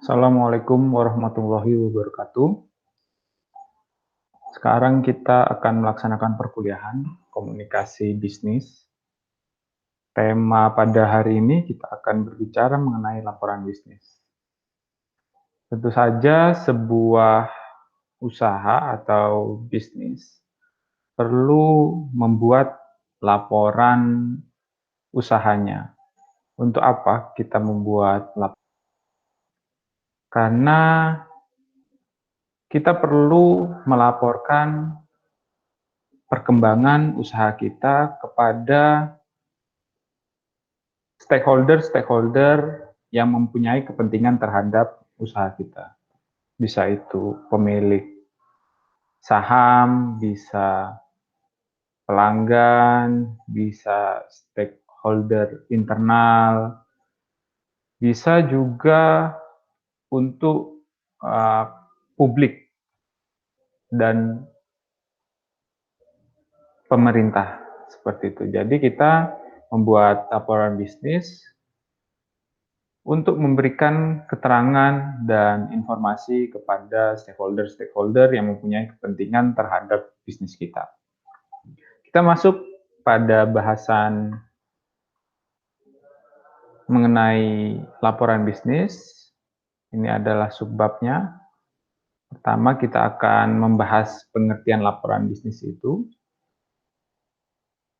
Assalamualaikum warahmatullahi wabarakatuh. Sekarang kita akan melaksanakan perkuliahan komunikasi bisnis. Tema pada hari ini kita akan berbicara mengenai laporan bisnis. Tentu saja sebuah usaha atau bisnis perlu membuat laporan usahanya. Untuk apa kita membuat laporan? Karena kita perlu melaporkan perkembangan usaha kita kepada stakeholder yang mempunyai kepentingan terhadap usaha kita. Bisa itu pemilik saham, bisa pelanggan, bisa stakeholder internal, bisa juga untuk publik dan pemerintah, seperti itu. Jadi kita membuat laporan bisnis untuk memberikan keterangan dan informasi kepada stakeholder yang mempunyai kepentingan terhadap bisnis kita. Kita masuk pada bahasan mengenai laporan bisnis. Ini adalah subbabnya. Pertama, kita akan membahas pengertian laporan bisnis itu.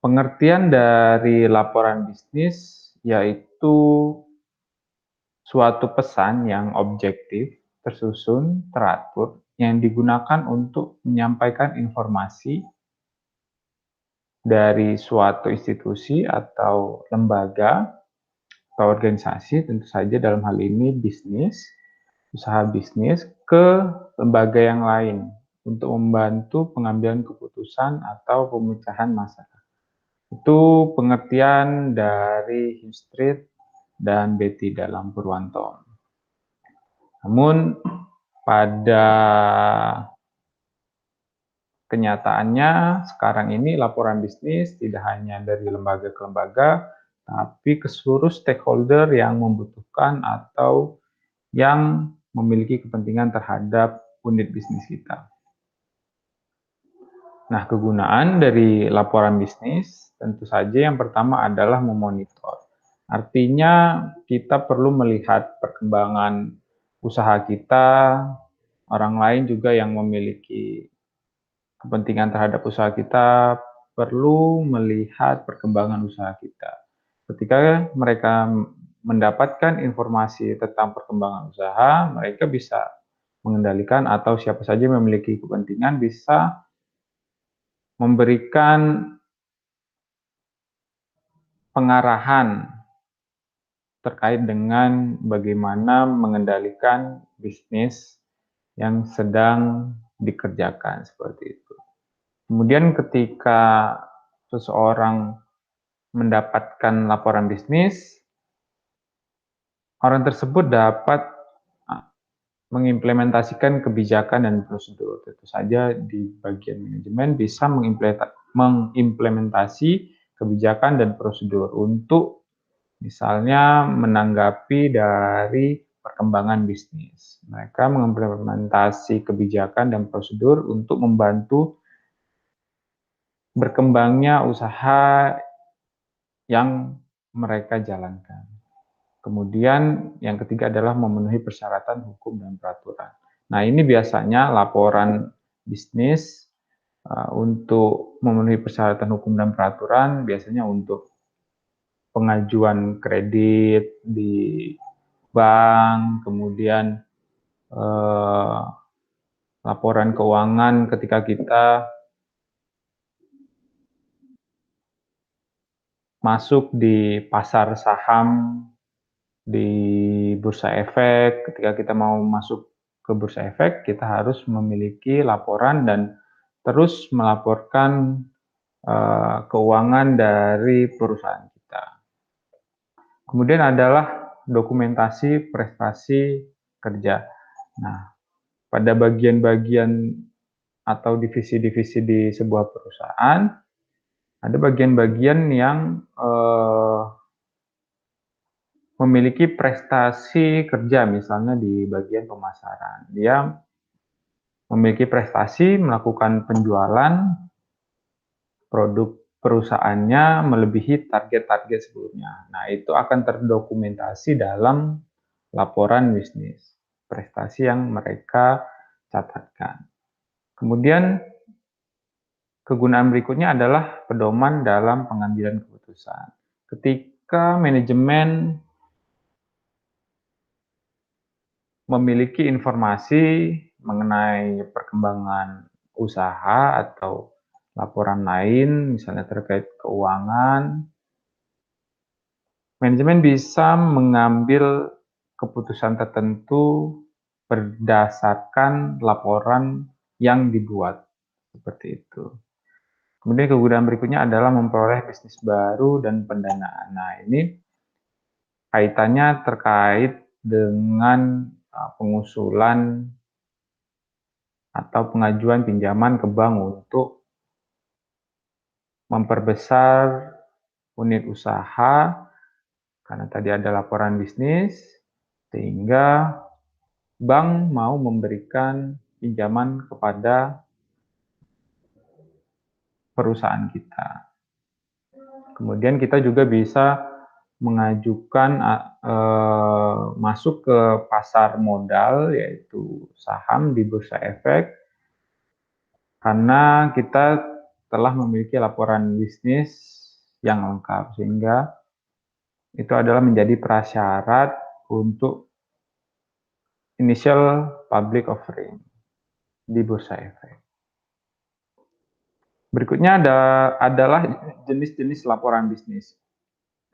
Pengertian dari laporan bisnis yaitu suatu pesan yang objektif, tersusun, teratur, yang digunakan untuk menyampaikan informasi dari suatu institusi atau lembaga atau organisasi, tentu saja dalam hal ini bisnis, usaha bisnis, ke lembaga yang lain untuk membantu pengambilan keputusan atau pemecahan masalah. Itu pengertian dari Hume Street dan Betty dalam Purwanto. Namun pada kenyataannya sekarang ini laporan bisnis tidak hanya dari lembaga ke lembaga, tapi ke seluruh stakeholder yang membutuhkan atau yang memiliki kepentingan terhadap unit bisnis kita. Nah, kegunaan dari laporan bisnis tentu saja yang pertama adalah memonitor. Artinya kita perlu melihat perkembangan usaha kita, orang lain juga yang memiliki kepentingan terhadap usaha kita perlu melihat perkembangan usaha kita. Ketika mereka mendapatkan informasi tentang perkembangan usaha, mereka bisa mengendalikan atau siapa saja yang memiliki kepentingan bisa memberikan pengarahan terkait dengan bagaimana mengendalikan bisnis yang sedang dikerjakan, seperti itu. Kemudian ketika seseorang mendapatkan laporan bisnis, orang tersebut dapat mengimplementasikan kebijakan dan prosedur. Tentu saja di bagian manajemen bisa mengimplementasi kebijakan dan prosedur untuk misalnya menanggapi dari perkembangan bisnis. Mereka mengimplementasi kebijakan dan prosedur untuk membantu berkembangnya usaha yang mereka jalankan. Kemudian yang ketiga adalah memenuhi persyaratan hukum dan peraturan. Nah, ini biasanya laporan bisnis untuk memenuhi persyaratan hukum dan peraturan biasanya untuk pengajuan kredit di bank, kemudian laporan keuangan ketika kita masuk di pasar saham, di bursa efek. Ketika kita mau masuk ke bursa efek, kita harus memiliki laporan dan terus melaporkan keuangan dari perusahaan kita. Kemudian adalah dokumentasi prestasi kerja. Nah, pada bagian-bagian atau divisi-divisi di sebuah perusahaan, ada bagian-bagian yang memiliki prestasi kerja, misalnya di bagian pemasaran. Dia memiliki prestasi melakukan penjualan produk perusahaannya melebihi target-target sebelumnya. Nah, itu akan terdokumentasi dalam laporan bisnis, prestasi yang mereka catatkan. Kemudian, kegunaan berikutnya adalah pedoman dalam pengambilan keputusan. Ketika manajemen memiliki informasi mengenai perkembangan usaha atau laporan lain, misalnya terkait keuangan, manajemen bisa mengambil keputusan tertentu berdasarkan laporan yang dibuat, seperti itu. Kemudian kegunaan berikutnya adalah memperoleh bisnis baru dan pendanaan. Nah, ini kaitannya terkait dengan pengusulan atau pengajuan pinjaman ke bank untuk memperbesar unit usaha, karena tadi ada laporan bisnis, sehingga bank mau memberikan pinjaman kepada perusahaan kita. Kemudian kita juga bisa mengajukan masuk ke pasar modal, yaitu saham di Bursa Efek, karena kita telah memiliki laporan bisnis yang lengkap, sehingga itu adalah menjadi prasyarat untuk initial public offering di Bursa Efek. Berikutnya adalah jenis-jenis laporan bisnis.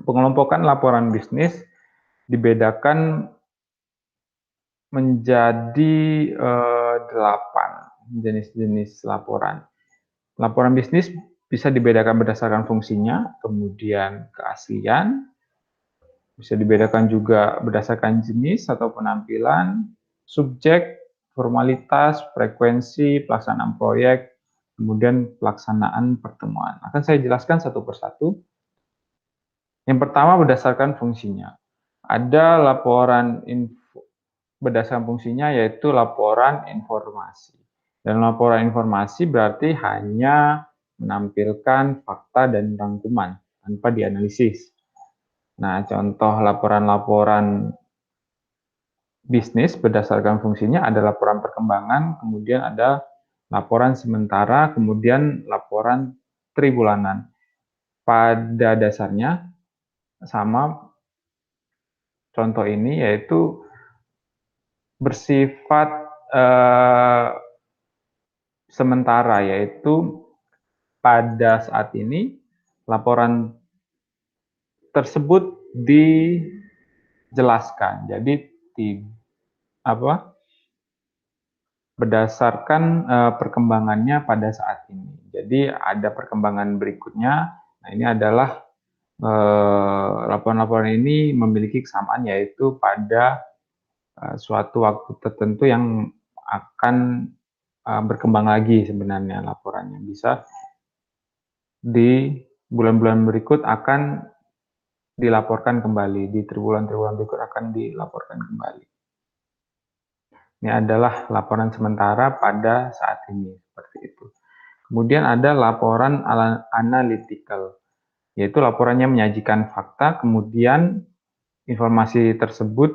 Pengelompokan laporan bisnis dibedakan menjadi 8 jenis-jenis laporan. Laporan bisnis bisa dibedakan berdasarkan fungsinya, kemudian keaslian, bisa dibedakan juga berdasarkan jenis atau penampilan, subjek, formalitas, frekuensi, pelaksanaan proyek, kemudian pelaksanaan pertemuan. Akan saya jelaskan satu persatu. Yang pertama berdasarkan fungsinya. Ada laporan berdasarkan fungsinya, yaitu laporan informasi. Dan laporan informasi berarti hanya menampilkan fakta dan rangkuman tanpa dianalisis. Nah, contoh laporan-laporan bisnis berdasarkan fungsinya ada laporan perkembangan, kemudian ada laporan sementara, kemudian laporan tribulanan. Pada dasarnya sama contoh ini, yaitu bersifat sementara, yaitu pada saat ini laporan tersebut dijelaskan. Jadi berdasarkan perkembangannya pada saat ini. Jadi ada perkembangan berikutnya. Nah, ini adalah laporan-laporan ini memiliki kesamaan, yaitu pada suatu waktu tertentu yang akan berkembang lagi sebenarnya laporannya. Bisa di bulan-bulan berikut akan dilaporkan kembali, di triwulan-triwulan berikut akan dilaporkan kembali. Ini adalah laporan sementara pada saat ini, seperti itu. Kemudian ada laporan analytical, yaitu laporannya menyajikan fakta, kemudian informasi tersebut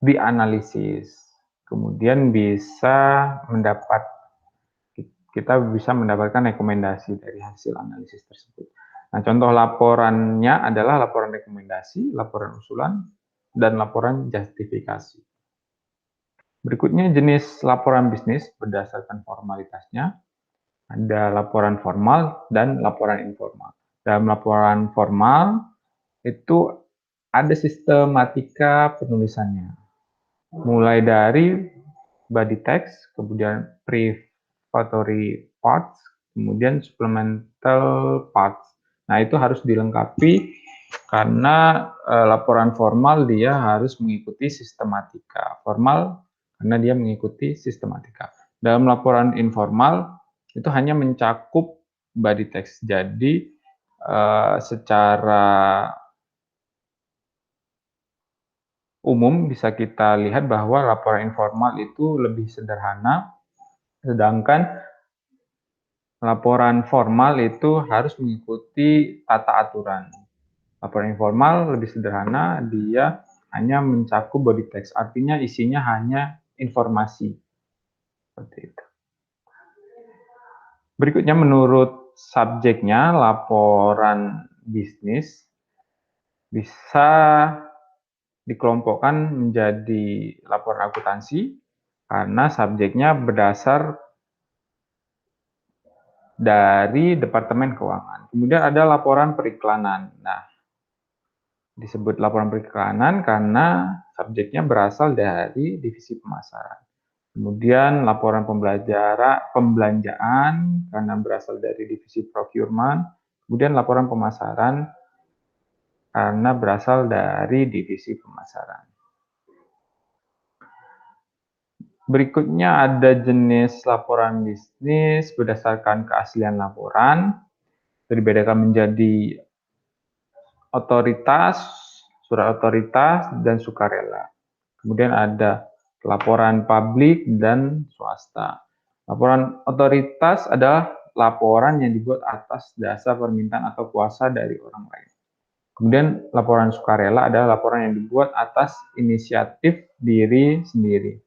dianalisis. Kemudian kita bisa mendapatkan rekomendasi dari hasil analisis tersebut. Nah, contoh laporannya adalah laporan rekomendasi, laporan usulan, dan laporan justifikasi. Berikutnya jenis laporan bisnis berdasarkan formalitasnya. Ada laporan formal dan laporan informal. Dalam laporan formal itu ada sistematika penulisannya. Mulai dari body text, kemudian prefatory parts, kemudian supplemental parts. Nah, itu harus dilengkapi karena laporan formal dia harus mengikuti sistematika. Formal karena dia mengikuti sistematika. Dalam laporan informal itu hanya mencakup body text. Jadi secara umum bisa kita lihat bahwa laporan informal itu lebih sederhana, sedangkan laporan formal itu harus mengikuti tata aturan. Laporan informal lebih sederhana, dia hanya mencakup body text, artinya isinya hanya informasi. Seperti itu. Berikutnya menurut subjeknya, laporan bisnis bisa dikelompokkan menjadi laporan akuntansi karena subjeknya berdasar dari Departemen Keuangan. Kemudian ada laporan periklanan. Nah, disebut laporan periklanan karena subjeknya berasal dari divisi pemasaran. Kemudian laporan pembelanjaan karena berasal dari divisi procurement. Kemudian laporan pemasaran karena berasal dari divisi pemasaran. Berikutnya ada jenis laporan bisnis berdasarkan keaslian laporan. Dibedakan menjadi otoritas, surat otoritas, dan sukarela. Kemudian ada laporan publik dan swasta. Laporan otoritas adalah laporan yang dibuat atas dasar permintaan atau kuasa dari orang lain. Kemudian laporan sukarela adalah laporan yang dibuat atas inisiatif diri sendiri.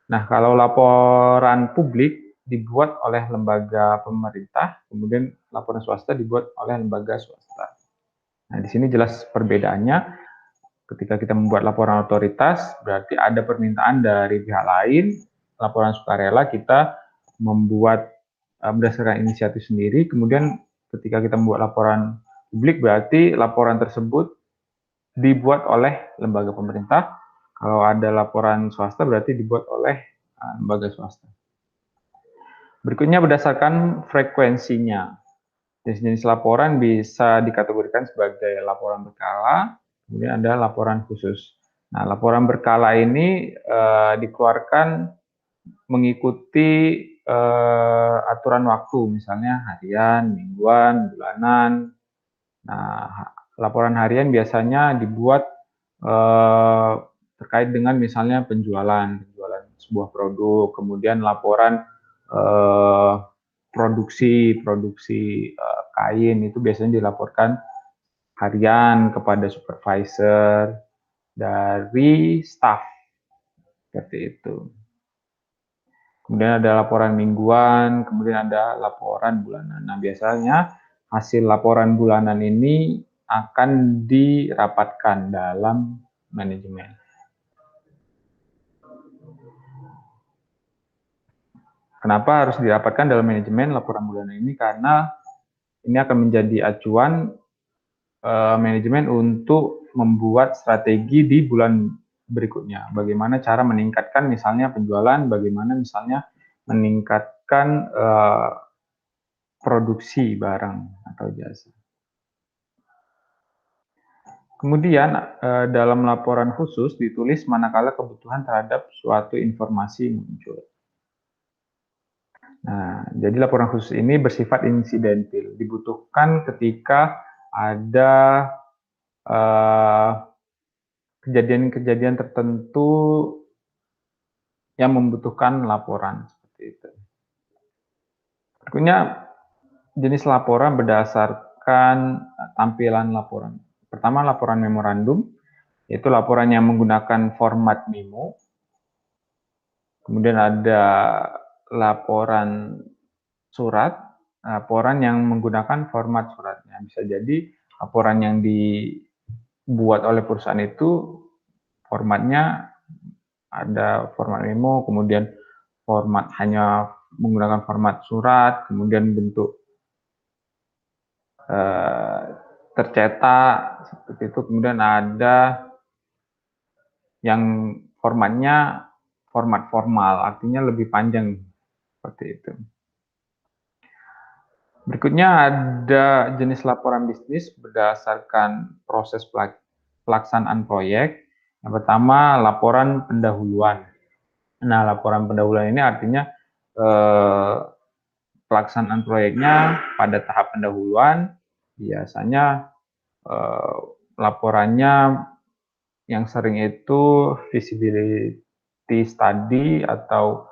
Nah, kalau laporan publik dibuat oleh lembaga pemerintah, kemudian laporan swasta dibuat oleh lembaga swasta. Nah, di sini jelas perbedaannya. Ketika kita membuat laporan otoritas, berarti ada permintaan dari pihak lain. Laporan sukarela kita membuat berdasarkan inisiatif sendiri. Kemudian ketika kita membuat laporan publik, berarti laporan tersebut dibuat oleh lembaga pemerintah. Kalau ada laporan swasta, berarti dibuat oleh lembaga swasta. Berikutnya berdasarkan frekuensinya. Jenis-jenis laporan bisa dikategorikan sebagai laporan berkala, kemudian ada laporan khusus. Nah, laporan berkala ini dikeluarkan mengikuti aturan waktu, misalnya harian, mingguan, bulanan. Nah, laporan harian biasanya dibuat terkait dengan misalnya penjualan sebuah produk, kemudian laporan produksi kain itu biasanya dilaporkan harian kepada supervisor dari staff, seperti itu. Kemudian ada laporan mingguan, kemudian ada laporan bulanan. Nah, biasanya hasil laporan bulanan ini akan dirapatkan dalam manajemen. Kenapa harus dirapatkan dalam manajemen laporan bulanan ini? Karena ini akan menjadi acuan manajemen untuk membuat strategi di bulan berikutnya. Bagaimana cara meningkatkan misalnya penjualan, bagaimana misalnya meningkatkan produksi barang atau jasa. Kemudian dalam laporan khusus ditulis manakala kebutuhan terhadap suatu informasi muncul. Nah, jadi laporan khusus ini bersifat insidentil, dibutuhkan ketika ada kejadian-kejadian tertentu yang membutuhkan laporan seperti itu. Berikutnya jenis laporan berdasarkan tampilan laporan. Pertama, laporan memorandum, yaitu laporan yang menggunakan format memo. Kemudian ada laporan surat, laporan yang menggunakan format suratnya. Bisa jadi laporan yang dibuat oleh perusahaan itu formatnya ada format memo, kemudian format hanya menggunakan format surat, kemudian bentuk tercetak seperti itu, kemudian ada yang formatnya format formal, artinya lebih panjang seperti itu. Berikutnya ada jenis laporan bisnis berdasarkan proses pelaksanaan proyek. Yang pertama, laporan pendahuluan. Nah, laporan pendahuluan ini artinya pelaksanaan proyeknya pada tahap pendahuluan, biasanya laporannya yang sering itu feasibility study atau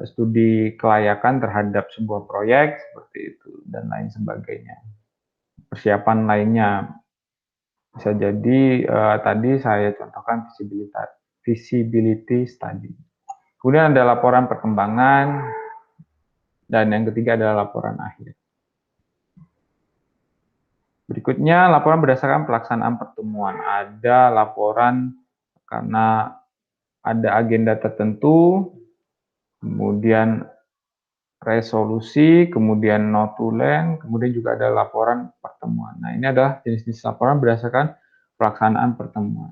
studi kelayakan terhadap sebuah proyek seperti itu dan lain sebagainya. Persiapan lainnya bisa jadi tadi saya contohkan feasibility study. Kemudian ada laporan perkembangan dan yang ketiga adalah laporan akhir. Berikutnya laporan berdasarkan pelaksanaan pertemuan. Ada laporan karena ada agenda tertentu, kemudian resolusi, kemudian notulen, kemudian juga ada laporan pertemuan. Nah, ini adalah jenis-jenis laporan berdasarkan pelaksanaan pertemuan.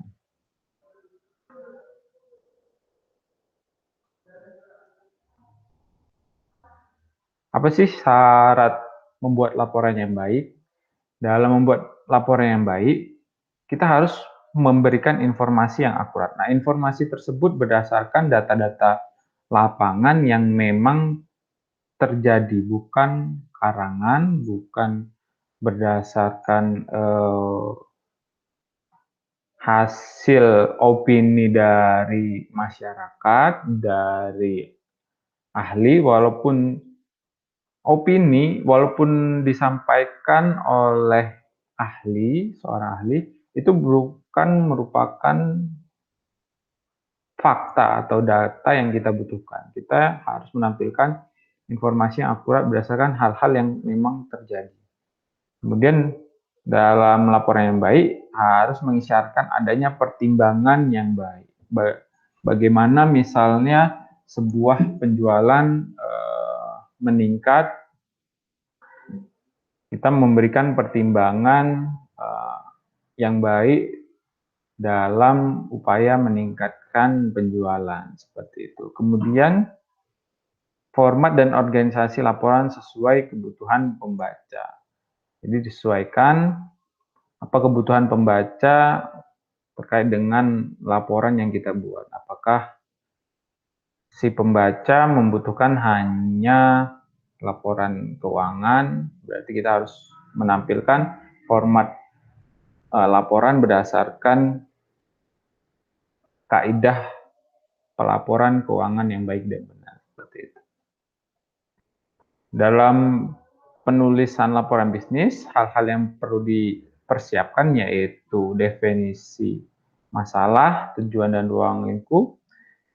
Apa sih syarat membuat laporan yang baik? Dalam membuat laporan yang baik, kita harus memberikan informasi yang akurat. Nah, informasi tersebut berdasarkan data-data lapangan yang memang terjadi, bukan karangan, bukan berdasarkan hasil opini dari masyarakat, dari ahli, walaupun disampaikan oleh ahli, seorang ahli, itu bukan merupakan fakta atau data yang kita butuhkan. Kita harus menampilkan informasi yang akurat berdasarkan hal-hal yang memang terjadi. Kemudian dalam laporan yang baik harus mengisyaratkan adanya pertimbangan yang baik. Bagaimana misalnya sebuah penjualan meningkat, kita memberikan pertimbangan yang baik dalam upaya meningkatkan penjualan seperti itu. Kemudian format dan organisasi laporan sesuai kebutuhan pembaca. Jadi disesuaikan apa kebutuhan pembaca terkait dengan laporan yang kita buat. Apakah si pembaca membutuhkan hanya laporan keuangan, berarti kita harus menampilkan format laporan berdasarkan kaidah pelaporan keuangan yang baik dan benar. Seperti itu. Dalam penulisan laporan bisnis, hal-hal yang perlu dipersiapkan yaitu definisi masalah, tujuan dan ruang lingkup,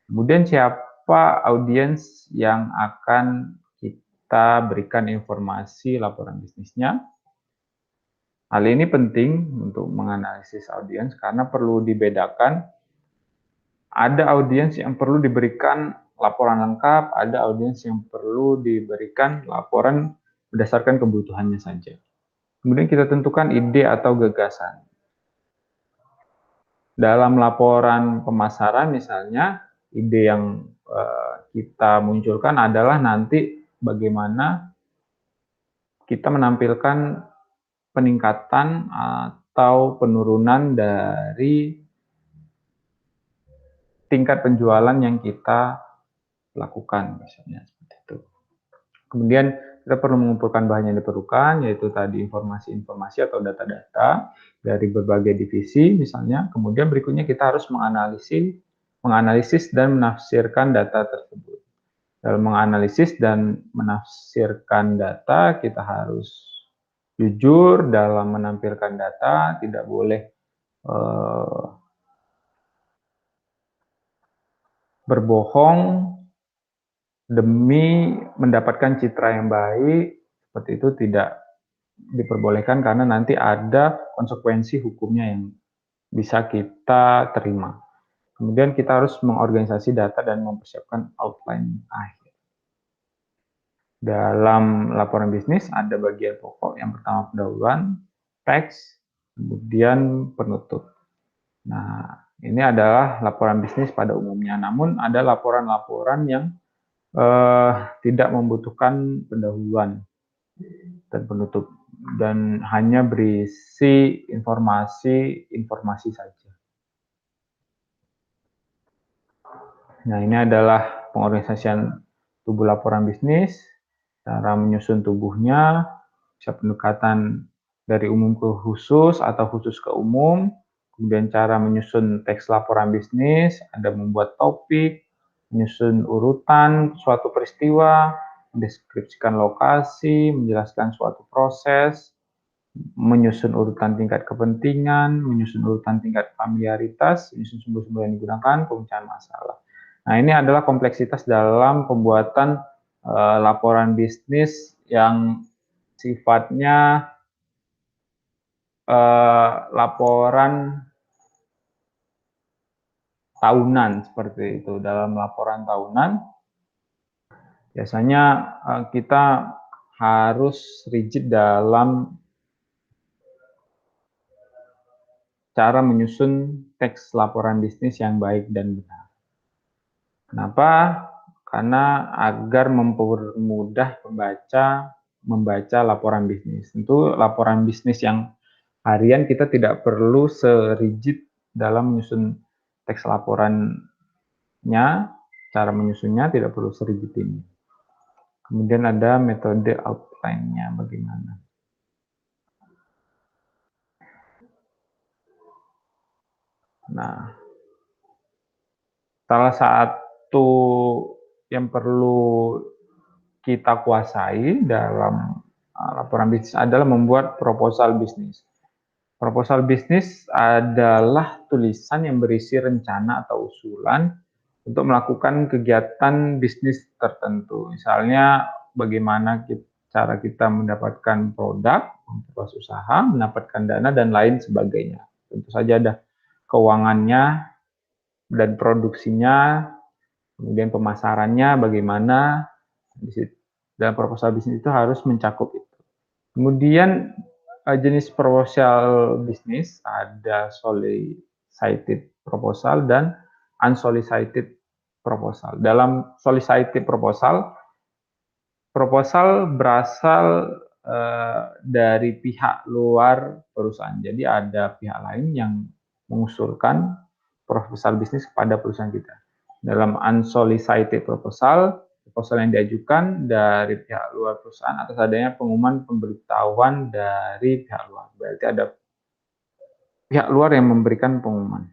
kemudian siapa audiens yang akan kita berikan informasi laporan bisnisnya. Hal ini penting untuk menganalisis audiens karena perlu dibedakan. Ada audiens yang perlu diberikan laporan lengkap, ada audiens yang perlu diberikan laporan berdasarkan kebutuhannya saja. Kemudian kita tentukan ide atau gagasan. Dalam laporan pemasaran misalnya, ide yang kita munculkan adalah nanti bagaimana kita menampilkan peningkatan atau penurunan dari tingkat penjualan yang kita lakukan misalnya seperti itu. Kemudian kita perlu mengumpulkan bahan yang diperlukan, yaitu tadi informasi-informasi atau data-data dari berbagai divisi misalnya. Kemudian berikutnya kita harus menganalisis dan menafsirkan data tersebut. Dalam menganalisis dan menafsirkan data, kita harus jujur dalam menampilkan data, tidak boleh berbohong demi mendapatkan citra yang baik, seperti itu tidak diperbolehkan karena nanti ada konsekuensi hukumnya yang bisa kita terima. Kemudian kita harus mengorganisasi data dan mempersiapkan outline akhir. Dalam laporan bisnis ada bagian pokok, yang pertama pendahuluan, teks, kemudian penutup. Nah, ini adalah laporan bisnis pada umumnya. Namun ada laporan-laporan yang tidak membutuhkan pendahuluan dan penutup dan hanya berisi informasi saja. Nah, ini adalah pengorganisasian tubuh laporan bisnis, cara menyusun tubuhnya, bisa pendekatan dari umum ke khusus atau khusus ke umum, Kemudian cara menyusun teks laporan bisnis, ada membuat topik, menyusun urutan suatu peristiwa, mendeskripsikan lokasi, menjelaskan suatu proses, menyusun urutan tingkat kepentingan, menyusun urutan tingkat familiaritas, menyusun sumber-sumber yang digunakan, pemecahan masalah. Nah, ini adalah kompleksitas dalam pembuatan laporan bisnis yang sifatnya laporan tahunan seperti itu. Dalam laporan tahunan, biasanya kita harus rigid dalam cara menyusun teks laporan bisnis yang baik dan benar. Kenapa? Karena agar mempermudah pembaca membaca laporan bisnis. Tentu laporan bisnis yang harian kita tidak perlu serigid dalam menyusun teks laporannya, cara menyusunnya tidak perlu serigid ini. Kemudian ada metode outline-nya bagaimana. Nah, salah satu yang perlu kita kuasai dalam laporan bisnis adalah membuat proposal bisnis. Proposal bisnis adalah tulisan yang berisi rencana atau usulan untuk melakukan kegiatan bisnis tertentu. Misalnya bagaimana cara kita mendapatkan produk, memperluas usaha, mendapatkan dana, dan lain sebagainya. Tentu saja ada keuangannya dan produksinya, kemudian pemasarannya bagaimana. Dalam proposal bisnis itu harus mencakup itu. Kemudian jenis proposal bisnis ada solicited proposal dan unsolicited proposal. Dalam solicited proposal, proposal berasal dari pihak luar perusahaan. Jadi ada pihak lain yang mengusulkan proposal bisnis kepada perusahaan kita. Dalam unsolicited proposal, proposal yang diajukan dari pihak luar perusahaan atas adanya pengumuman pemberitahuan dari pihak luar. Berarti ada pihak luar yang memberikan pengumuman.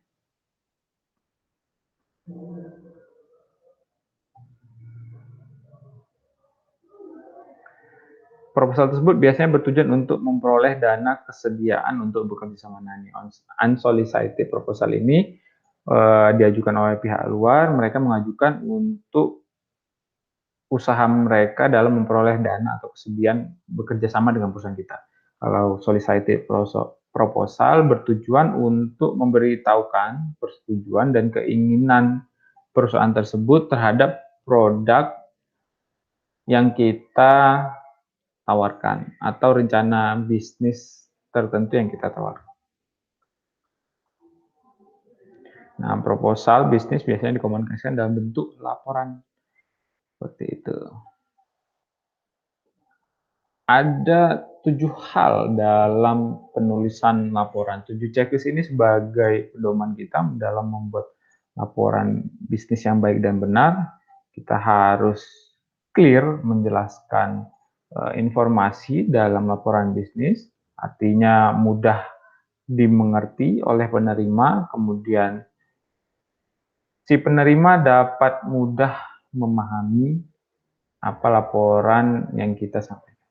Proposal tersebut biasanya bertujuan untuk memperoleh dana kesediaan untuk bekerja sama. Unsolicited proposal ini diajukan oleh pihak luar, mereka mengajukan untuk usaha mereka dalam memperoleh dana atau kesediaan bekerja sama dengan perusahaan kita. Kalau solicited proposal bertujuan untuk memberitahukan persetujuan dan keinginan perusahaan tersebut terhadap produk yang kita tawarkan atau rencana bisnis tertentu yang kita tawarkan. Nah, proposal bisnis biasanya dikomunikasikan dalam bentuk laporan seperti itu. Ada 7 hal dalam penulisan laporan. 7 checklist ini sebagai pedoman kita dalam membuat laporan bisnis yang baik dan benar. Kita harus clear menjelaskan informasi dalam laporan bisnis, artinya mudah dimengerti oleh penerima, kemudian si penerima dapat mudah memahami apa laporan yang kita sampaikan.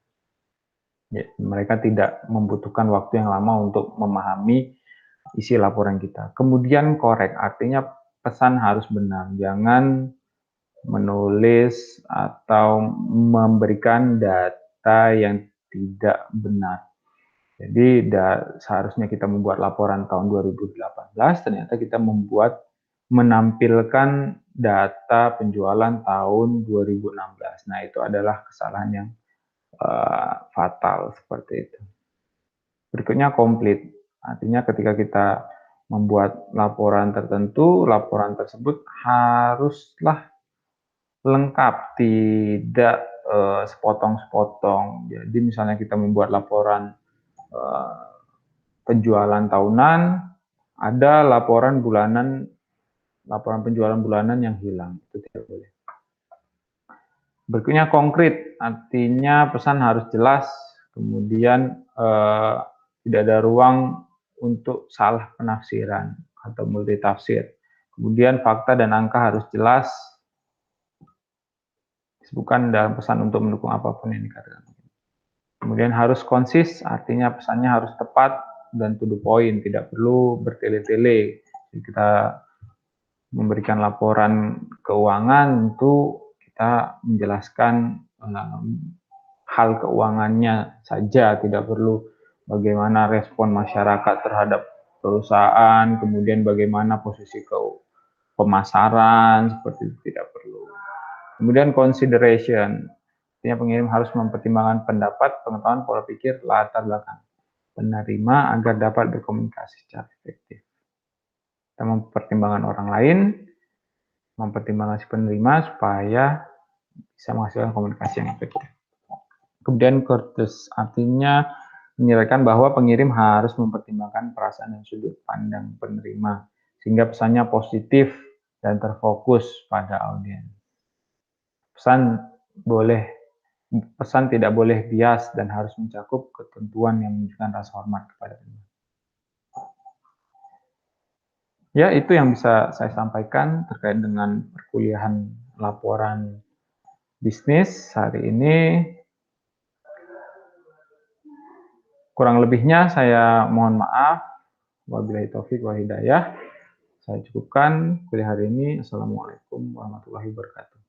Ya, mereka tidak membutuhkan waktu yang lama untuk memahami isi laporan kita. Kemudian korek, artinya pesan harus benar. Jangan menulis atau memberikan data yang tidak benar. Jadi seharusnya kita membuat laporan tahun 2018, ternyata kita menampilkan data penjualan tahun 2016. Nah, itu adalah kesalahan yang fatal seperti itu. Berikutnya komplit, artinya ketika kita membuat laporan tertentu, laporan tersebut haruslah lengkap, tidak sepotong-sepotong. Jadi misalnya kita membuat laporan penjualan tahunan, ada laporan penjualan bulanan yang hilang, itu tidak boleh. Berikutnya konkret, artinya pesan harus jelas, kemudian tidak ada ruang untuk salah penafsiran atau multitafsir. Kemudian fakta dan angka harus jelas, bukan dalam pesan untuk mendukung apapun yang dikatakan. Kemudian harus konsis, artinya pesannya harus tepat dan to the point, tidak perlu bertele-tele. Kita memberikan laporan keuangan, tentu kita menjelaskan hal keuangannya saja, tidak perlu bagaimana respon masyarakat terhadap perusahaan, kemudian bagaimana posisi pemasaran, seperti itu tidak perlu. Kemudian consideration, artinya pengirim harus mempertimbangkan pendapat, pengetahuan, pola pikir, latar belakang penerima agar dapat berkomunikasi secara efektif. Kita mempertimbangkan orang lain, mempertimbangkan si penerima supaya bisa menghasilkan komunikasi yang efektif. Kemudian courteous, artinya menyampaikan bahwa pengirim harus mempertimbangkan perasaan dan sudut pandang penerima sehingga pesannya positif dan terfokus pada audiens. Pesan tidak boleh bias dan harus mencakup ketentuan yang menunjukkan rasa hormat kepada penerima. Ya, itu yang bisa saya sampaikan terkait dengan perkuliahan laporan bisnis hari ini. Kurang lebihnya saya mohon maaf. Wabillahi taufik wal hidayah. Saya cukupkan kuliah hari ini. Assalamualaikum warahmatullahi wabarakatuh.